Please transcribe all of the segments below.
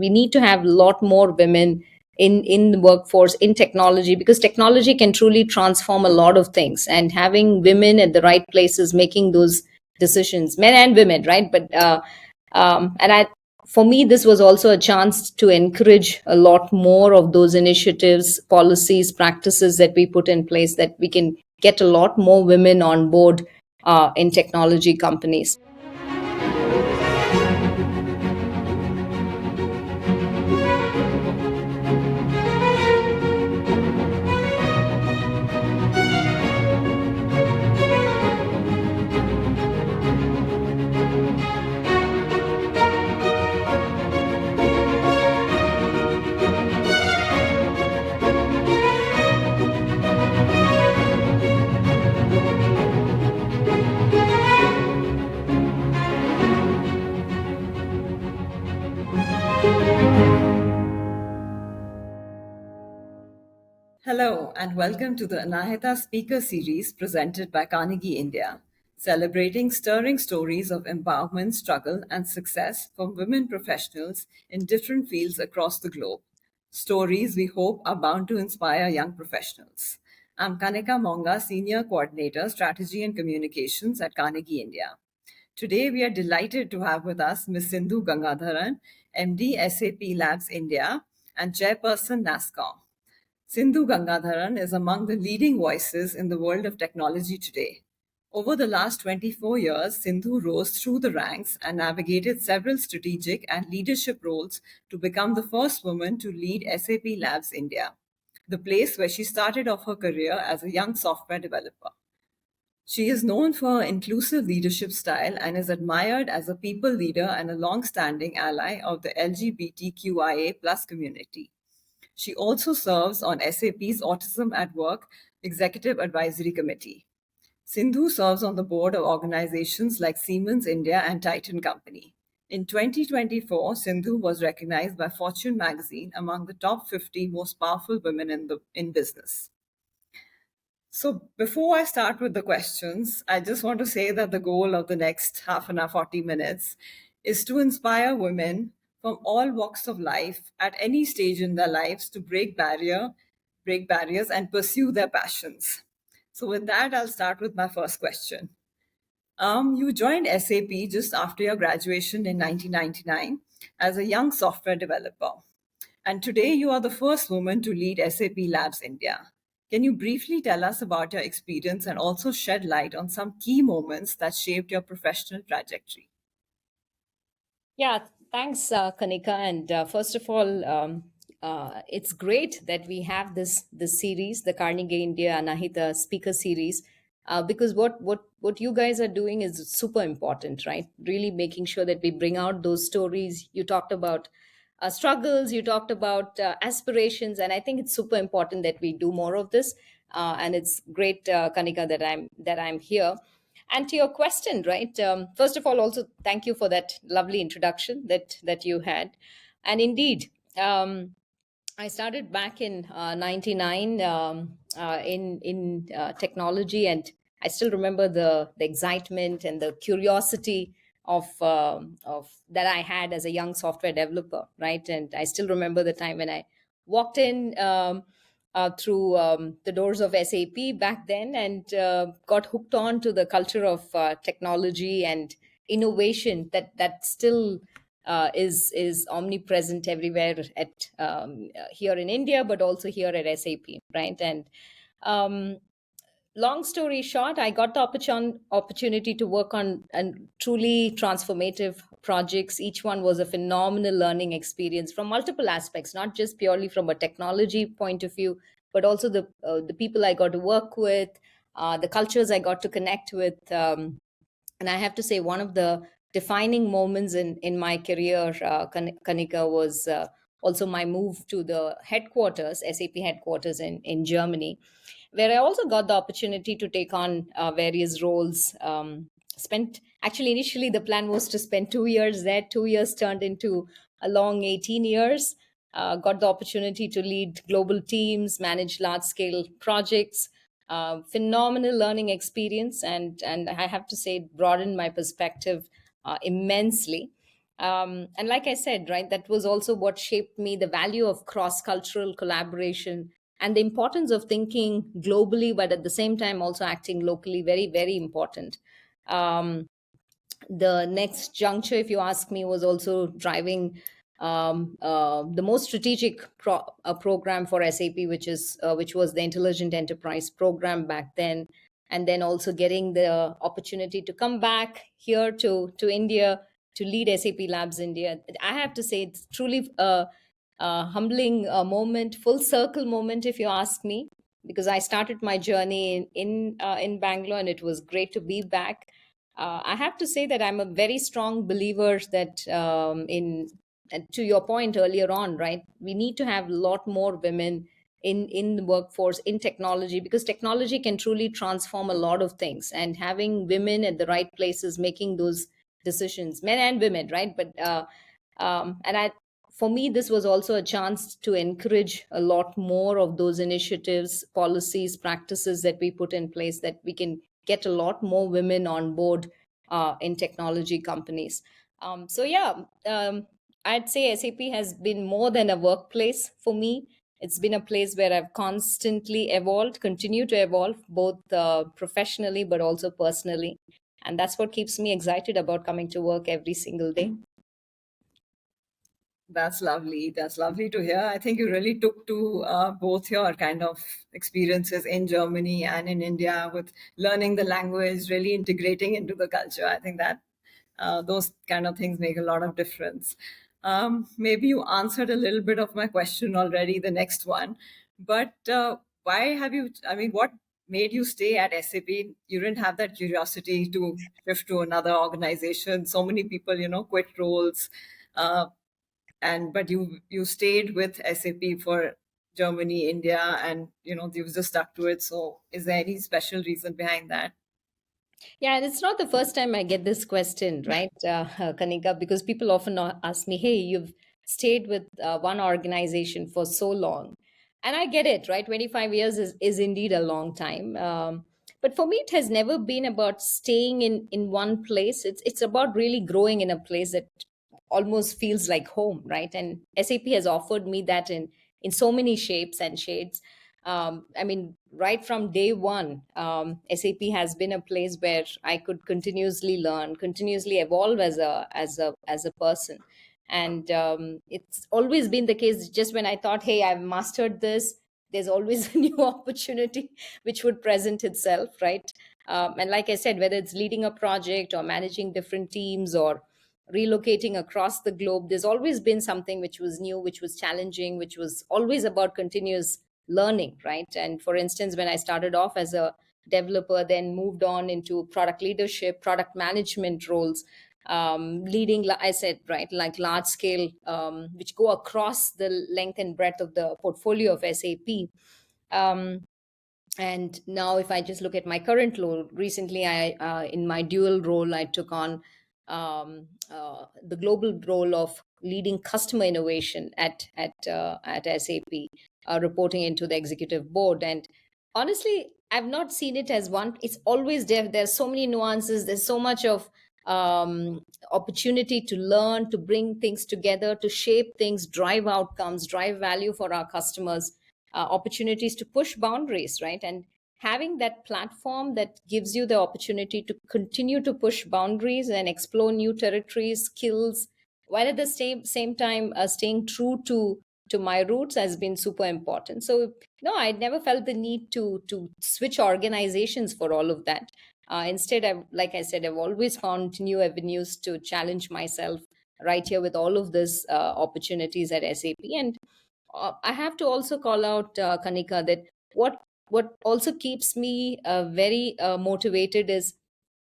we need to have a lot more women in the workforce, in technology, because technology can truly transform a lot of things, and having women at the right places making those decisions, men and women, right? But and I for me, this was also a chance to encourage a lot more of those initiatives, policies, practices that we put in place, that we can get a lot more women on board in technology companies. Hello, and welcome to the Anahita Speaker Series presented by Carnegie India, celebrating stirring stories of empowerment, struggle, and success from women professionals in different fields across the globe. Stories we hope are bound to inspire young professionals. I'm Kanika Monga, Senior Coordinator, Strategy and Communications at Carnegie India. Today, we are delighted to have with us Ms. Sindhu Gangadharan, MD, SAP Labs India, and Chairperson, NASSCOM. Sindhu Gangadharan is among the leading voices in the world of technology today. Over the last 24 years, Sindhu rose through the ranks and navigated several strategic and leadership roles to become the first woman to lead SAP Labs India, the place where she started off her career as a young software developer. She is known for her inclusive leadership style and is admired as a people leader and a long-standing ally of the LGBTQIA+ community. She also serves on SAP's Autism at Work Executive Advisory Committee. Sindhu serves on the board of organizations like Siemens India and Titan Company. In 2024, Sindhu was recognized by Fortune magazine among the top 50 most powerful women in business. So before I start with the questions, I just want to say that the goal of the next half an hour, 40 minutes, is to inspire women from all walks of life at any stage in their lives to break barriers and pursue their passions. So with that, I'll start with my first question. You joined SAP just after your graduation in 1999 as a young software developer. And today you are the first woman to lead SAP Labs India. Can you briefly tell us about your experience and also shed light on some key moments that shaped your professional trajectory? Yeah, thanks, Kanika. And first of all, it's great that we have this series, the Carnegie India Anahita Speaker Series, because what you guys are doing is super important, right? Really making sure that we bring out those stories. You talked about struggles, you talked about aspirations, and I think it's super important that we do more of this. And it's great, Kanika, that I'm here. And to your question, right? First of all, also thank you for that lovely introduction that you had. And indeed, I started back in '99 in technology, and I still remember the excitement and the curiosity of that I had as a young software developer, right? And I still remember the time when I walked in. Through the doors of SAP back then, and got hooked on to the culture of technology and innovation that still is omnipresent everywhere at here in India, but also here at SAP, right? And um, long story short, I got the opportunity to work on truly transformative projects. Each one was a phenomenal learning experience from multiple aspects, not just purely from a technology point of view, but also the people I got to work with, the cultures I got to connect with. And I have to say, one of the defining moments in my career, Kanika, was also my move to the headquarters, SAP headquarters in Germany, where I also got the opportunity to take on various roles. Spent Actually, initially the plan was to spend 2 years there. 2 years turned into a long 18 years. Got the opportunity to lead global teams, manage large scale projects. Phenomenal learning experience, and I have to say, it broadened my perspective immensely. And like I said, right, that was also what shaped me, the value of cross-cultural collaboration and the importance of thinking globally, but at the same time also acting locally. Very, very important. um, the next juncture, if you ask me, was also driving the most strategic program for SAP, which was the Intelligent Enterprise program back then, and then also getting the opportunity to come back here to India to lead SAP Labs India. I have to say, it's truly a humbling moment, full circle moment, if you ask me, because I started my journey in Bangalore, and it was great to be back. I have to say that I'm a very strong believer that in and to your point earlier on, right? We need to have a lot more women in the workforce, in technology, because technology can truly transform a lot of things. And having women at the right places, making those decisions, men and women, right? But and I for me, this was also a chance to encourage a lot more of those initiatives, policies, practices that we put in place, that we can get a lot more women on board in technology companies. So yeah, I'd say SAP has been more than a workplace for me. It's been a place where I've constantly evolved, continue to evolve, both professionally but also personally. And that's what keeps me excited about coming to work every single day. That's lovely. That's lovely to hear. I think you really took to both your kind of experiences in Germany and in India with learning the language, really integrating into the culture. I think that those kind of things make a lot of difference. Maybe you answered a little bit of my question already, the next one. But why have you, I mean, what made you stay at SAP? You didn't have that curiosity to shift to another organization. So many people, quit roles. Uh, and but you stayed with SAP for Germany, India, and you've just stuck to it. So is there any special reason behind that? Yeah, and it's not the first time I get this question, right, Kanika, because people often ask me, hey, you've stayed with one organization for so long. And I get it, right? 25 years is indeed a long time. But for me, it has never been about staying in one place. It's about really growing in a place that almost feels like home, right? And SAP has offered me that in so many shapes and shades. I mean, right from day one, SAP has been a place where I could continuously learn, continuously evolve as a person. And it's always been the case. Just when I thought, hey, I've mastered this, there's always a new opportunity which would present itself, right? And like I said, whether it's leading a project or managing different teams or relocating across the globe, there's always been something which was new, which was challenging, which was always about continuous learning, right? And for instance, when I started off as a developer, then moved on into product leadership, product management roles, leading, I said, right, like large scale, which go across the length and breadth of the portfolio of SAP. Um, and now if I just look at my current role, recently I in my dual role, I took on the global role of leading customer innovation at SAP, reporting into the executive board. And honestly, I've not seen it as one. It's always there. There's so many nuances, there's so much of opportunity to learn, to bring things together, to shape things, drive outcomes, drive value for our customers, opportunities to push boundaries, right? And having that platform that gives you the opportunity to continue to push boundaries and explore new territories, skills, while at the same time staying true to my roots has been super important. So no, I never felt the need to switch organizations for all of that. Instead, like I said, I've always found new avenues to challenge myself right here with all of this opportunities at SAP. And I have to also call out, Kanika, that what also keeps me very motivated is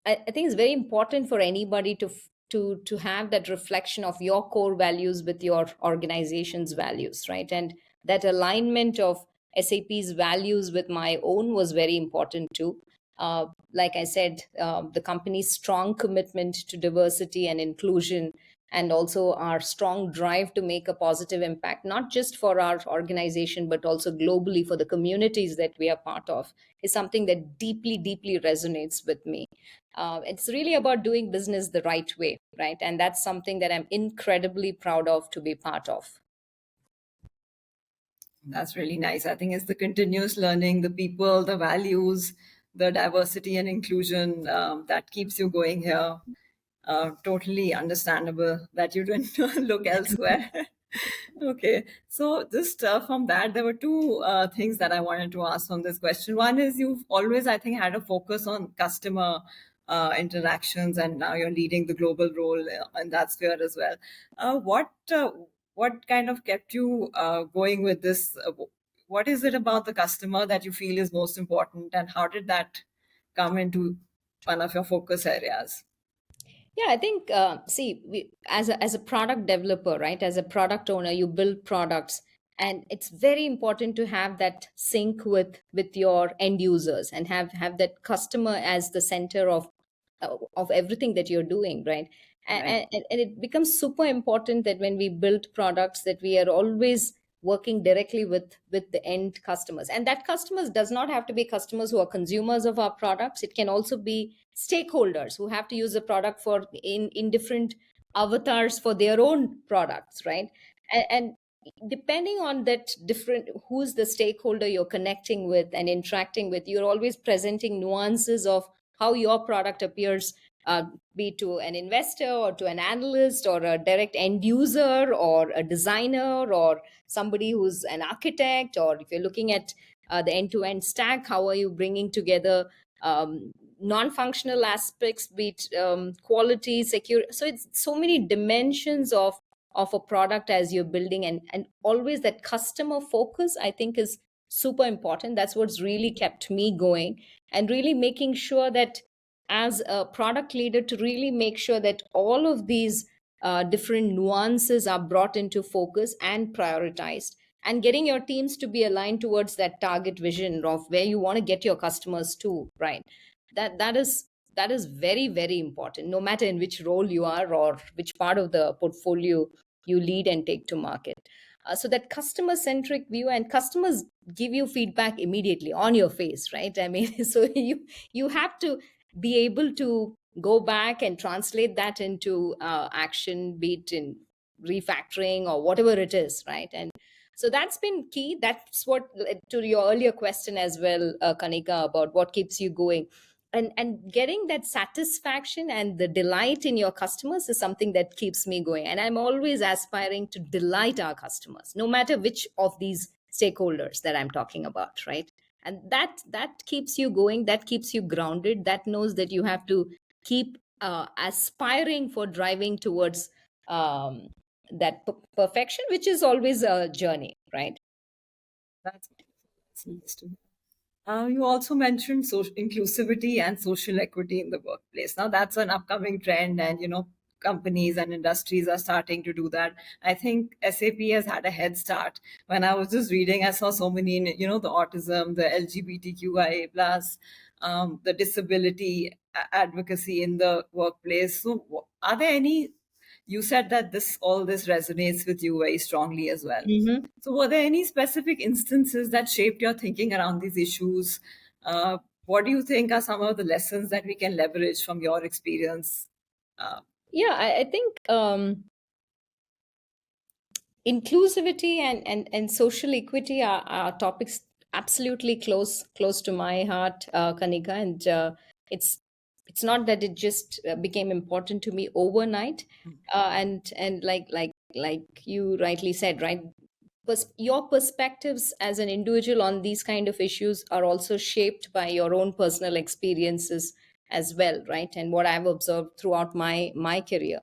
I think it's very important for anybody to have that reflection of your core values with your organization's values, right? And that alignment of SAP's values with my own was very important too. Like I said, the company's strong commitment to diversity and inclusion, and also our strong drive to make a positive impact, not just for our organization, but also globally for the communities that we are part of, is something that deeply, deeply resonates with me. It's really about doing business the right way, right? And that's something that I'm incredibly proud of to be part of. That's really nice. I think it's the continuous learning, the people, the values, the diversity and inclusion that keeps you going here. Totally understandable that you didn't look elsewhere. Okay, so just from that, there were two things that I wanted to ask from this question. One is you've always, I think, had a focus on customer interactions, and now you're leading the global role in that sphere as well. What kind of kept you going with this? What is it about the customer that you feel is most important, and how did that come into one of your focus areas? Yeah, I think, see, as a product developer, right, as a product owner, you build products, and it's very important to have that sync with your end users, and have that customer as the center of everything that you're doing, right? Right. And it becomes super important that when we build products, that we are always working directly with the end customers, and that customers does not have to be customers who are consumers of our products. It can also be stakeholders who have to use the product for in different avatars for their own products, right? And depending on that different, who's the stakeholder you're connecting with and interacting with, you're always presenting nuances of how your product appears, be to an investor or to an analyst or a direct end user or a designer or somebody who's an architect, or if you're looking at the end-to-end stack, how are you bringing together non-functional aspects, be it quality, secure. So it's so many dimensions of a product as you're building, and always that customer focus, I think, is super important. That's what's really kept me going, and really making sure that as a product leader, to really make sure that all of these different nuances are brought into focus and prioritized, and getting your teams to be aligned towards that target vision of where you want to get your customers to, right? That is very, very important, no matter in which role you are or which part of the portfolio you lead and take to market. So that customer centric view, and customers give you feedback immediately on your face, right? I mean, so you have to be able to go back and translate that into action, be it in refactoring or whatever it is, right? And so that's been key. That's what led to your earlier question as well, Kanika, about what keeps you going. And getting that satisfaction and the delight in your customers is something that keeps me going. And I'm always aspiring to delight our customers, no matter which of these stakeholders that I'm talking about, right? And that keeps you going, that keeps you grounded, that knows that you have to keep aspiring for driving towards that perfection, which is always a journey, right? That's That's nice to hear. You also mentioned social inclusivity and social equity in the workplace. Now that's an upcoming trend, and companies and industries are starting to do that. I think SAP has had a head start. When I was just reading, I saw so many, the autism, the LGBTQIA plus, the disability advocacy in the workplace. So, are there any? You said that all this resonates with you very strongly as well. Mm-hmm. So, were there any specific instances that shaped your thinking around these issues? What do you think are some of the lessons that we can leverage from your experience? Uh, Yeah, I think inclusivity and social equity are topics absolutely close to my heart, Kanika, and it's not that it just became important to me overnight, and like you rightly said, right? Your perspectives as an individual on these kind of issues are also shaped by your own personal experiences as well, right? And what I've observed throughout my career.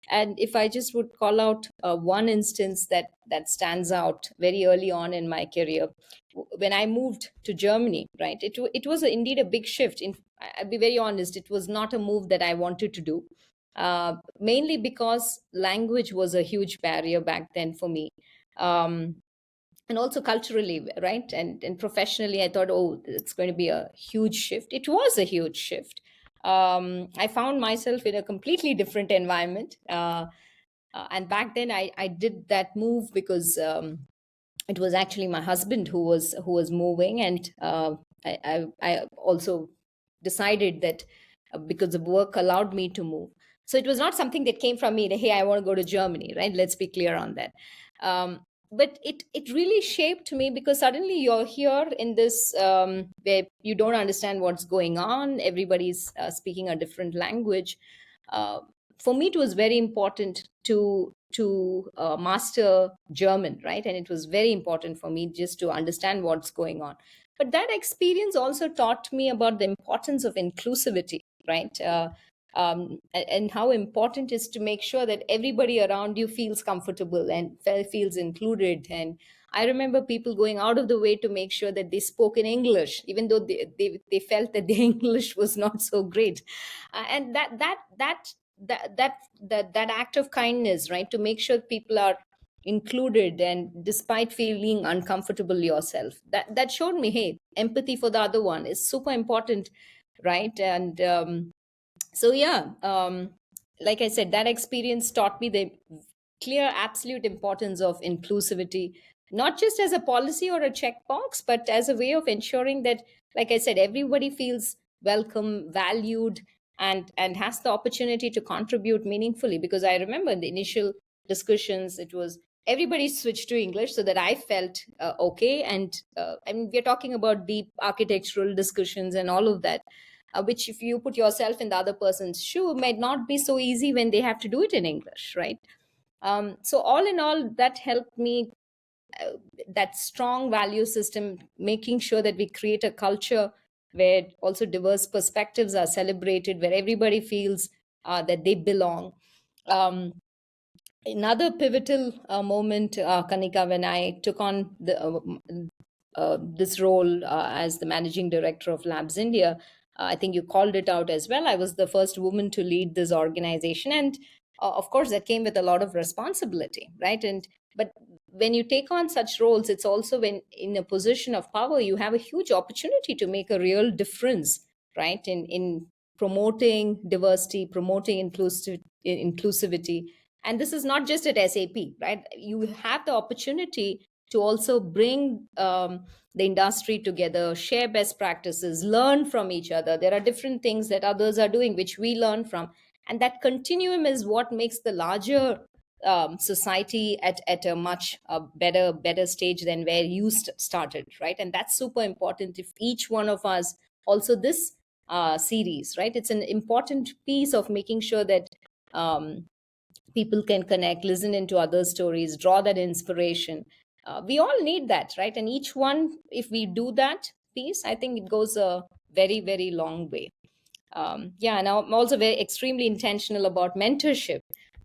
And if I just would call out one instance that stands out very early on in my career, when I moved to Germany, right? It was indeed a big shift. I'll be very honest, it was not a move that I wanted to do, mainly because language was a huge barrier back then for me. Um, and also culturally, right? And professionally, I thought, oh, it's going to be a huge shift. It was a huge shift. I found myself in a completely different environment. And back then, I did that move because it was actually my husband who was moving, and I also decided that because the work allowed me to move. So it was not something that came from me that, hey, I want to go to Germany, right? Let's be clear on that. But it really shaped me, because suddenly you're here in this where you don't understand what's going on. Everybody's speaking a different language. uh, for me, it was very important to master German, right? And it was very important for me just to understand what's going on. But that experience also taught me about the importance of inclusivity, right? And how important it is to make sure that everybody around you feels comfortable and feels included. And I remember people going out of the way to make sure that they spoke in English, even though they felt that their English was not so great. And that act of kindness, right, to make sure people are included, and despite feeling uncomfortable yourself, that showed me, hey, empathy for the other one is super important, right? And so yeah, like I said, that experience taught me the clear absolute importance of inclusivity, not just as a policy or a checkbox, but as a way of ensuring that, like I said, everybody feels welcome, valued, and has the opportunity to contribute meaningfully. Because I remember in the initial discussions, it was everybody switched to English so that I felt okay. And I mean, we're talking about deep architectural discussions and all of that, which, if you put yourself in the other person's shoe, might not be so easy when they have to do it in English, right? So all in all, that helped me, that strong value system, making sure that we create a culture where also diverse perspectives are celebrated, where everybody feels that they belong. Um, Another pivotal moment, Kanika, when I took on this role as the managing director of Labs India, I think you called it out as well. I was the first woman to lead this organization, and of course, that came with a lot of responsibility, right? And but when you take on such roles, it's also when in a position of power, you have a huge opportunity to make a real difference, right? In promoting diversity, promoting inclusivity. And this is not just at SAP, right? You have the opportunity to also bring the industry together, share best practices, learn from each other. There are different things that others are doing which we learn from, and that continuum is what makes the larger society at a much better stage than where you started, right? And that's super important. If each one of us, also this series, right, it's an important piece of making sure that um, people can connect, listen into other stories, draw that inspiration. We all need that, right? And each one, if we do that piece, I think it goes a very, very long way. Yeah, and I'm also very extremely intentional about mentorship.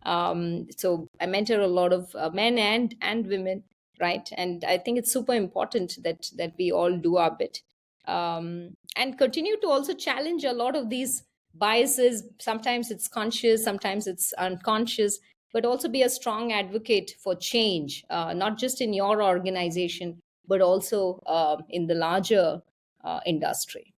So I mentor a lot of men and women, right? And I think it's super important that we all do our bit, and continue to also challenge a lot of these biases. Sometimes it's conscious, sometimes it's unconscious, but also be a strong advocate for change, not just in your organization, but also in the larger industry.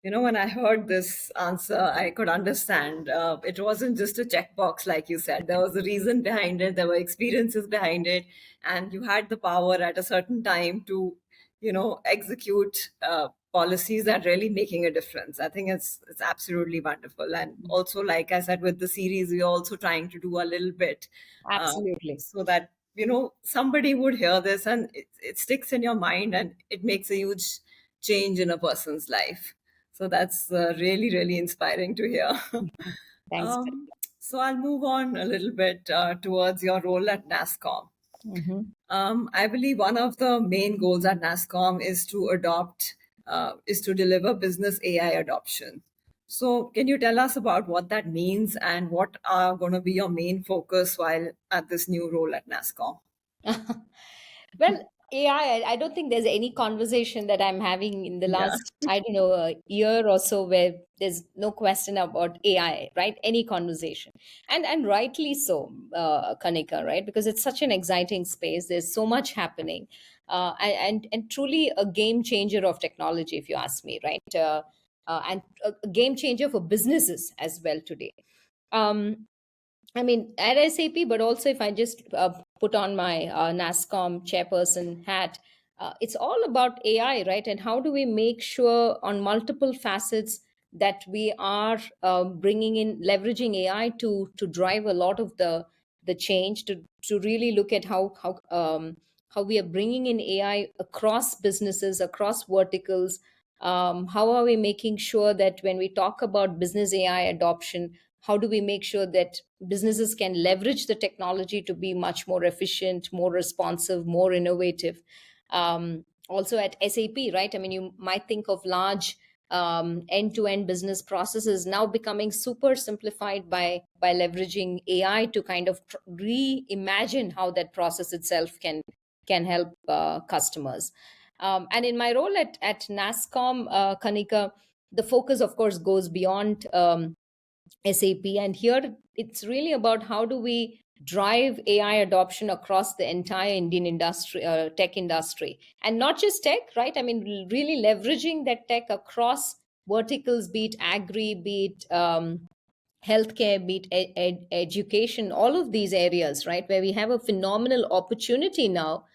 When I heard this answer, I could understand. It wasn't just a checkbox, like you said. There was a reason behind it, there were experiences behind it, and you had the power at a certain time to, execute policies that really making a difference. I think it's absolutely wonderful. And also, like I said, with the series, we're also trying to do a little bit Absolutely. so that somebody would hear this and it sticks in your mind and it makes a huge change in a person's life. So that's really, really inspiring to hear. Thanks. So I'll move on a little bit towards your role at NASSCOM. Mhm. I believe one of the main goals at NASSCOM is to deliver business AI adoption. So can you tell us about what that means and what are going to be your main focus while at this new role at NASSCOM? Well, AI, I don't think there's any conversation that I'm having in the Yeah. last, I don't know, a year or so where there's no question about AI, right? Any conversation. And rightly so, Kanika, right? Because it's such an exciting space. There's so much happening. And truly a game changer of technology, if you ask me, right? And a game changer for businesses as well today. Um, I mean, at SAP, but also if I just put on my NASSCOM chairperson hat, it's all about AI, right? And how do we make sure on multiple facets that we are bringing in, leveraging AI to drive a lot of the change, to really look at how we are bringing in AI across businesses, across verticals. How are we making sure that when we talk about business AI adoption, how do we make sure that businesses can leverage the technology to be much more efficient, more responsive, more innovative? Also at SAP, right? I mean, you might think of large end-to-end business processes now becoming super simplified by leveraging AI to kind of reimagine how that process itself can help customers. And in my role at NASSCOM, Kanika, the focus, of course, goes beyond SAP. And here it's really about how do we drive AI adoption across the entire Indian industry, tech industry, and not just tech, right? I mean, really leveraging that tech across verticals, be it agri, be it healthcare, be it education, all of these areas, right, where we have a phenomenal opportunity now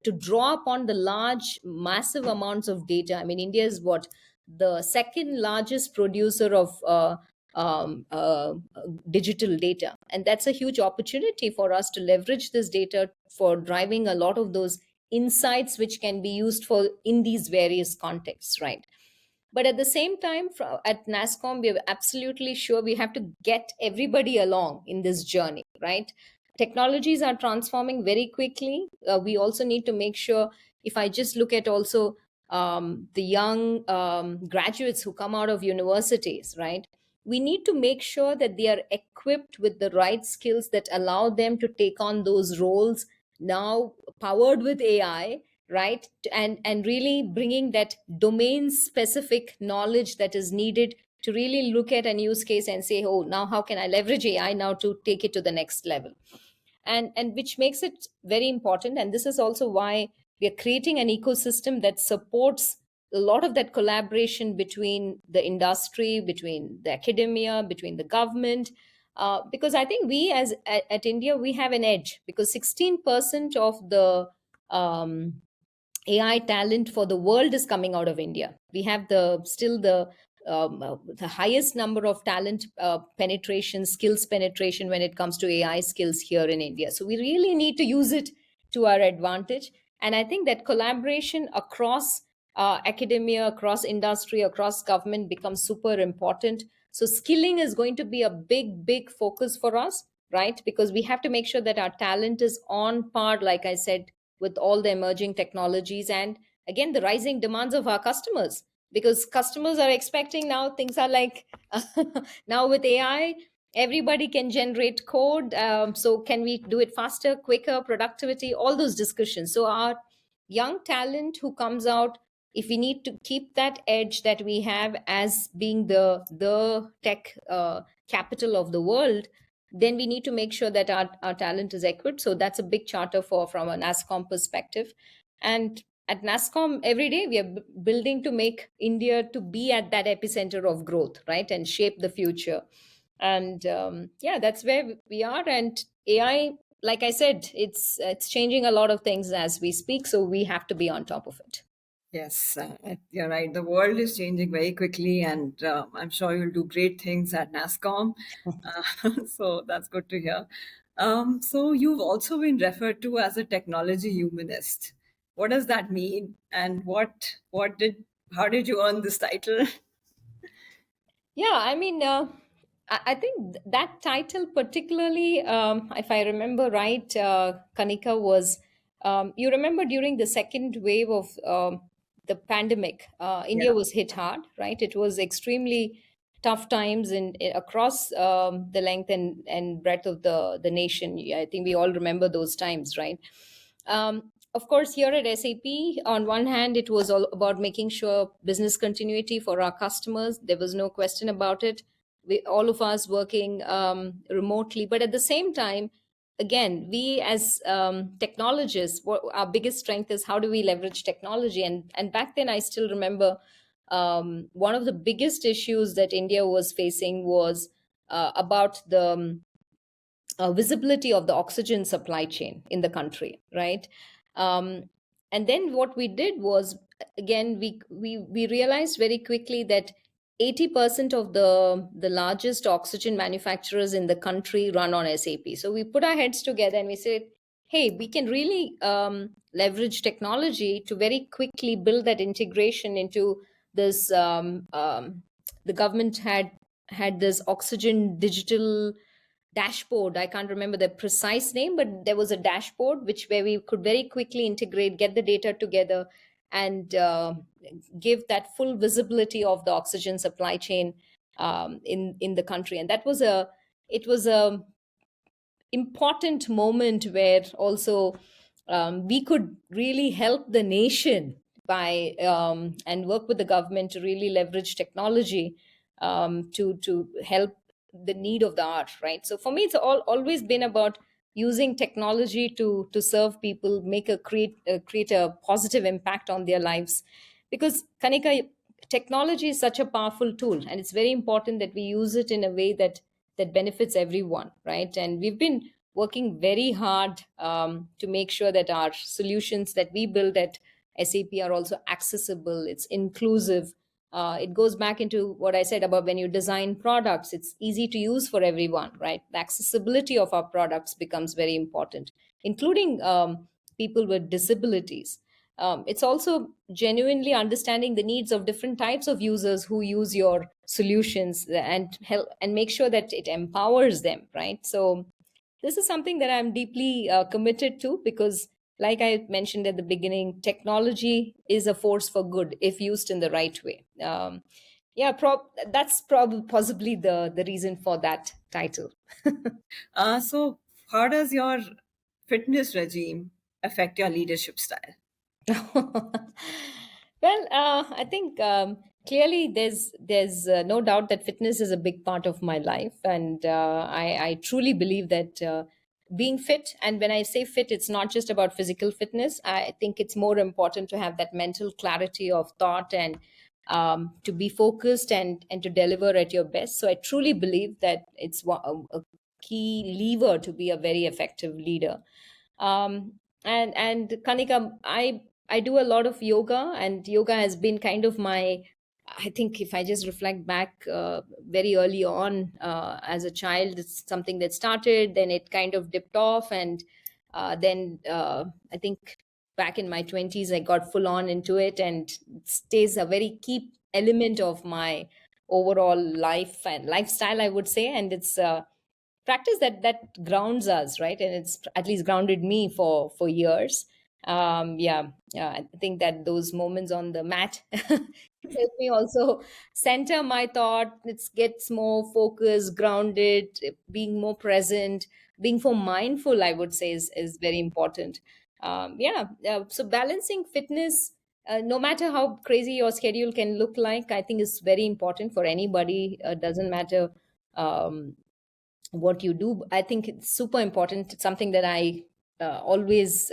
to draw upon the large, massive amounts of data. I mean, India is what, the second largest producer of digital data, and that's a huge opportunity for us to leverage this data for driving a lot of those insights, which can be used for in these various contexts, right? But at the same time, at NASSCOM, we are absolutely sure we have to get everybody along in this journey, right? Technologies are transforming very quickly. We also need to make sure, if I just look at also the young graduates who come out of universities, right? We need to make sure that they are equipped with the right skills that allow them to take on those roles now, powered with AI, right? And really bringing that domain specific knowledge that is needed to really look at a use case and say, oh, now how can I leverage AI now to take it to the next level? And which makes it very important. And this is also why we are creating an ecosystem that supports a lot of that collaboration between the industry, between the academia, between the government. Because I think we, at India, we have an edge, because 16% of the AI talent for the world is coming out of India. We have the highest number of talent penetration, skills penetration when it comes to AI skills here in India. So we really need to use it to our advantage. And I think that collaboration across academia, across industry, across government becomes super important. So skilling is going to be a big, big focus for us, right? Because we have to make sure that our talent is on par, like I said, with all the emerging technologies, and again, the rising demands of our customers, because customers are expecting now, things are like now with AI, everybody can generate code. So can we do it faster, quicker, productivity, all those discussions. So our young talent who comes out, if we need to keep that edge that we have as being the tech capital of the world, then we need to make sure that our talent is equipped. So that's a big charter for from a NASSCOM perspective. And at NASSCOM, every day we are building to make India to be at that epicenter of growth, right, and shape the future. And yeah, that's where we are. And AI, like I said, it's changing a lot of things as we speak, so we have to be on top of it. Yes, you're right. The world is changing very quickly, and I'm sure you'll do great things at NASSCOM. So that's good to hear. So you've also been referred to as a technology humanist. What does that mean? And what did how did you earn this title? Yeah, I mean, I think that title, particularly, if I remember right, Kanika, was, you remember during the second wave of the pandemic, India Yeah. was hit hard, right? It was extremely tough times across the length and breadth of the nation. Yeah, I think we all remember those times, right? Of course, here at SAP, on one hand, it was all about making sure business continuity for our customers. There was no question about it. All of us working remotely, but at the same time, again, we as technologists, our biggest strength is how do we leverage technology. And back then, I still remember one of the biggest issues that India was facing was about visibility of the oxygen supply chain in the country, right? Um, and then what we did was, again, we realized very quickly that 80% of the largest oxygen manufacturers in the country run on SAP. So we put our heads together and we said, hey, we can really leverage technology to very quickly build that integration into this. The government had this oxygen digital dashboard. I can't remember the precise name, but there was a dashboard which where we could very quickly integrate, get the data together, and give that full visibility of the oxygen supply chain in the country. And that was a it was a important moment where also we could really help the nation by and work with the government to really leverage technology to help the need of the hour, right? So for me, it's always been about using technology to serve people, make a create a positive impact on their lives. Because Kanika, technology is such a powerful tool, and it's very important that we use it in a way that benefits everyone, right? And we've been working very hard to make sure that our solutions that we build at SAP are also accessible, it's inclusive. It goes back into what I said about when you design products, it's easy to use for everyone, right? The accessibility of our products becomes very important, including people with disabilities. It's also genuinely understanding the needs of different types of users who use your solutions and help and make sure that it empowers them, right? So this is something that I'm deeply committed to because, like I mentioned at the beginning, technology is a force for good if used in the right way. That's probably possibly the reason for that title. So, how does your fitness regime affect your leadership style? Well, I think clearly there's no doubt that fitness is a big part of my life, and I truly believe that being fit, and when I say fit, it's not just about physical fitness. I think it's more important to have that mental clarity of thought and to be focused and to deliver at your best. So I truly believe that it's a key lever to be a very effective leader. And Kanika, I do a lot of yoga, and yoga has been kind of my, I think if I just reflect back very early on as a child, it's something that started, then it kind of dipped off, and then I think back in my 20s, I got full on into it, and it stays a very key element of my overall life and lifestyle, I would say. And it's practice that grounds us, right? And it's at least grounded me for years. Yeah, I think that those moments on the mat help me also center my thought. It gets more focused, grounded, being more present, being more mindful, I would say, is very important. So balancing fitness, no matter how crazy your schedule can look like, I think is very important for anybody. Doesn't matter what you do. I think it's super important. It's something that I always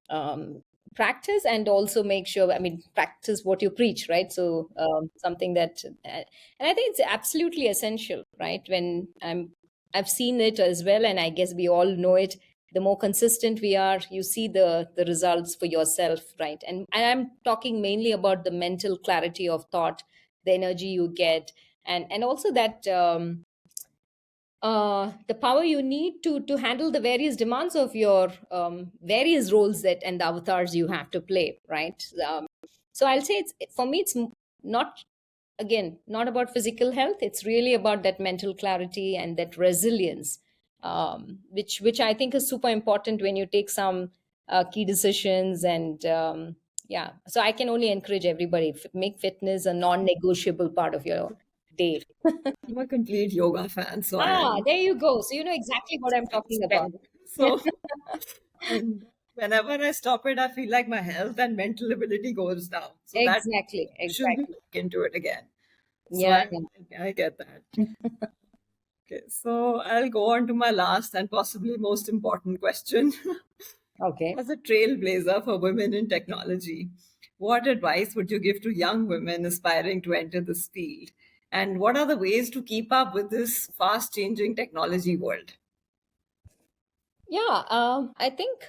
um, practice, and also make sure, I mean, practice what you preach, right? So something that and I think it's absolutely essential, right? I've seen it as well, and I guess we all know it. The more consistent we are, you see the results for yourself, right? And I'm talking mainly about the mental clarity of thought, the energy you get, and also that the power you need to handle the various demands of your various roles that and the avatars you have to play, right? So I'll say for me, it's not, again, not about physical health. It's really about that mental clarity and that resilience, which I think is super important when you take some key decisions. And yeah, so I can only encourage everybody, make fitness a non-negotiable part of your day. I'm a complete yoga fan, so I Ah, am there you go. So you know exactly what I'm talking about. expert. So, and whenever I stop it, I feel like my health and mental ability goes down. So that Exactly, should be exactly. back into it again. So Yeah, I get that. Okay, so I'll go on to my last and possibly most important question. yeah. Okay. As a trailblazer for women in technology, what advice would you give to young women aspiring to enter this field? And what are the ways to keep up with this fast changing technology world? Yeah, I think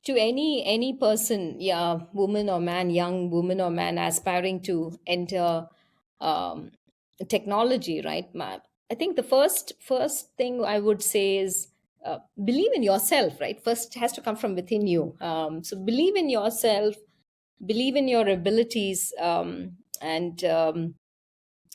to any person, yeah, woman or man, young woman or man aspiring to enter um, technology, right? I think the first thing I would say is believe in yourself, right? First has to come from within you. So believe in yourself, believe in your abilities, and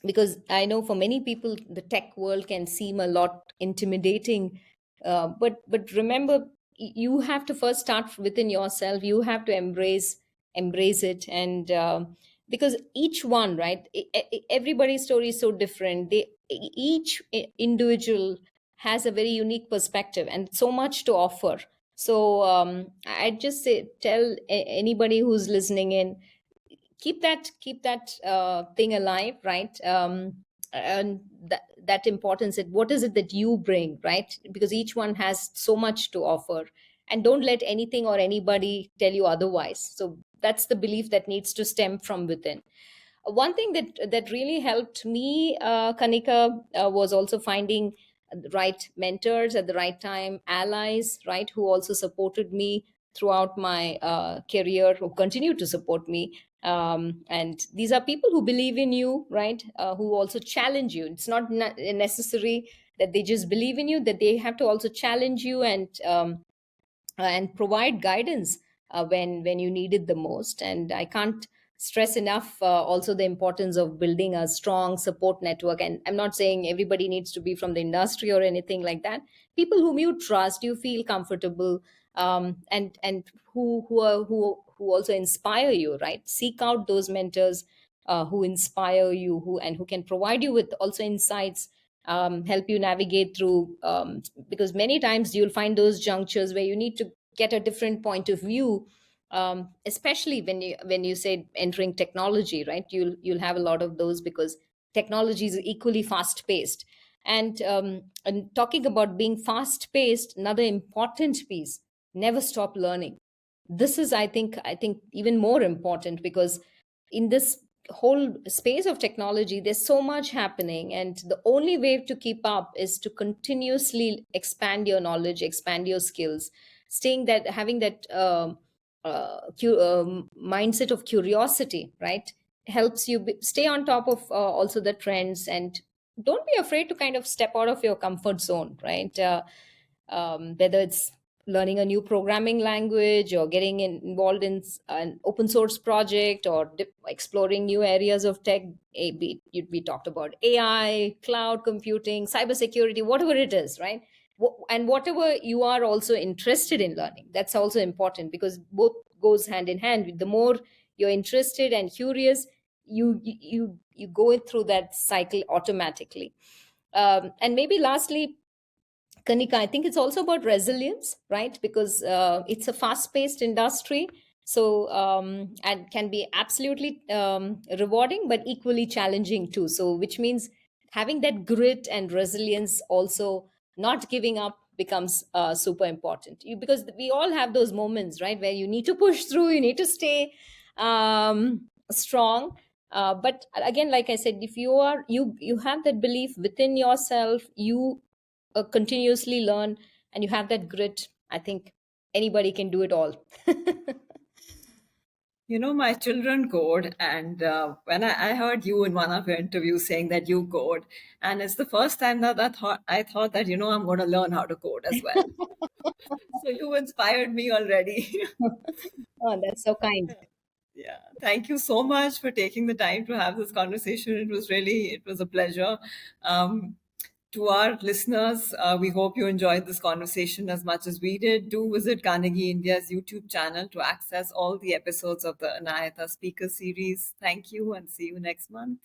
because I know for many people the tech world can seem a lot intimidating, but remember, you have to first start within yourself. You have to embrace it, and because each one, right, everybody's story is so different. Each individual has a very unique perspective and so much to offer. So I'd just say, tell anybody who's listening in, keep that thing alive, right? And that importance, that what is it that you bring, right? Because each one has so much to offer, and don't let anything or anybody tell you otherwise. So that's the belief that needs to stem from within. One thing that really helped me, Kanika, was also finding the right mentors at the right time, allies, right, who also supported me throughout my career, who continue to support me. And these are people who believe in you, right, who also challenge you. It's not necessary that they just believe in you, that they have to also challenge you, and provide guidance when you need it the most. And I can't stress enough also the importance of building a strong support network. And I'm not saying everybody needs to be from the industry or anything like that. People whom you trust, you feel comfortable, and who also inspire you, right? Seek out those mentors who inspire you, who can provide you with also insights, help you navigate through, because many times you'll find those junctures where you need to get a different point of view, especially when you say entering technology, right? You'll have a lot of those, because technology is equally fast paced. And talking about being fast paced, another important piece: never stop learning. This is, I think even more important, because in this whole space of technology there's so much happening, and the only way to keep up is to continuously expand your knowledge, expand your skills, staying that having that mindset of curiosity, right, helps you stay on top of also the trends. And don't be afraid to kind of step out of your comfort zone, right? Whether it's learning a new programming language, or getting involved in an open source project, or exploring new areas of tech. We talked about AI, cloud computing, cybersecurity, whatever it is, right? And whatever you are also interested in learning, that's also important, because both goes hand in hand. The more you're interested and curious, you go through that cycle automatically. And maybe lastly, Kanika, I think it's also about resilience, right? Because it's a fast-paced industry, so and can be absolutely rewarding, but equally challenging too. So, which means having that grit and resilience, also not giving up, becomes super important. Because we all have those moments, right, where you need to push through, you need to stay strong. But again, like I said, if you have that belief within yourself, you continuously learn, and you have that grit, I think anybody can do it all. You know, my children code, and when I heard you in one of your interviews saying that you code, and it's the first time that I thought that, I'm going to learn how to code as well. So you inspired me already. Oh, that's so kind. Yeah, thank you so much for taking the time to have this conversation. It was a pleasure. Um, to our listeners, we hope you enjoyed this conversation as much as we did. Do visit Carnegie India's YouTube channel to access all the episodes of the Anahita Speaker Series. Thank you, and see you next month.